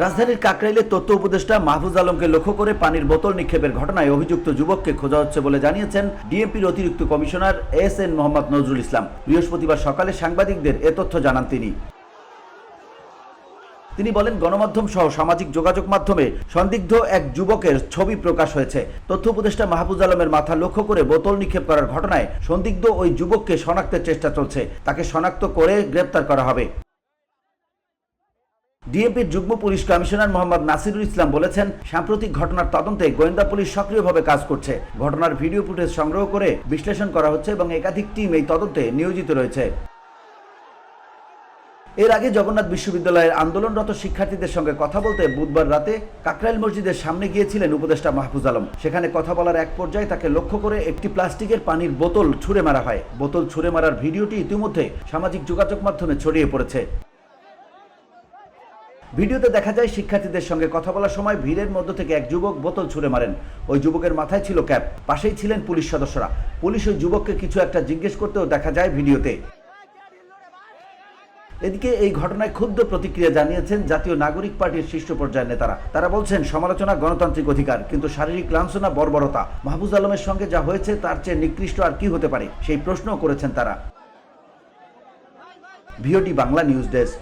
রাজধানীর কাকরাইলে তথ্য উপদেষ্টা মাহফুজ আলমকে লক্ষ্য করে পানির বোতল নিক্ষেপের ঘটনায় অভিযুক্ত যুবককে খোঁজা হচ্ছে বলে জানিয়েছেন ডিএমপির অতিরিক্ত কমিশনার এস.এন. মোহাম্মদ নজরুল ইসলাম। বৃহস্পতিবার সকালে সাংবাদিকদের এ তথ্য জানান তিনি বলেন, গণমাধ্যম সহ সামাজিক যোগাযোগ মাধ্যমে সন্দিগ্ধ এক যুবকের ছবি প্রকাশ হয়েছে। তথ্য উপদেষ্টা মাহফুজ আলমের মাথা লক্ষ্য করে বোতল নিক্ষেপ করার ঘটনায় সন্দিগ্ধ ওই যুবককে শনাক্তের চেষ্টা চলছে। তাকে শনাক্ত করে গ্রেপ্তার করা হবে। ডিএমপির যুগ্ম পুলিশ কমিশনার মোহাম্মদ নাসিরুল ইসলাম বলেছেন, সাম্প্রতিক ঘটনার তদন্তে গোয়েন্দা পুলিশ সক্রিয়ভাবে কাজ করছে। ঘটনার ভিডিও ফুটেজ সংগ্রহ করে বিশ্লেষণ করা হচ্ছে এবং একাধিক টিম এই তদন্তে নিয়োজিত রয়েছে। এর আগে জগন্নাথ বিশ্ববিদ্যালয়ের আন্দোলনরত শিক্ষার্থীদের সঙ্গে কথা বলতে বুধবার রাতে কাকরাইল মসজিদের সামনে গিয়েছিলেন উপদেষ্টা মাহফুজ আলম। সেখানে কথা বলার এক পর্যায়ে তাকে লক্ষ্য করে একটি প্লাস্টিকের পানির বোতল ছুঁড়ে মারা হয়। বোতল ছুঁড়ে মারার ভিডিওটি ইতিমধ্যে সামাজিক যোগাযোগ মাধ্যমে ছড়িয়ে পড়েছে। ভিডিওতে দেখা যায়, শিক্ষার্থীদের সঙ্গে কথা বলার সময় ভিড়ের মধ্য থেকে এক যুবক বোতল ছুঁড়ে মারেন। ওই যুবকের মাথায় ছিল ক্যাপ। পাশেই ছিলেন পুলিশ সদস্যরা। পুলিশ ওই যুবককে কিছু একটা জিজ্ঞেস করতেও দেখা যায় ভিডিওতে। এদিকে এই ঘটনায় ক্ষুব্ধ প্রতিক্রিয়া জানিয়েছেন জাতীয় নাগরিক পার্টির শীর্ষ পর্যায়ের নেতারা। তারা বলছেন, সমালোচনা গণতান্ত্রিক অধিকার, কিন্তু শারীরিক লাঞ্ছনা বর্বরতা। মাহফুজ আলমের সঙ্গে যা হয়েছে তার চেয়ে নিকৃষ্ট আর কি হতে পারে, সেই প্রশ্নও করেছেন তারা। VOD Bangla news desk.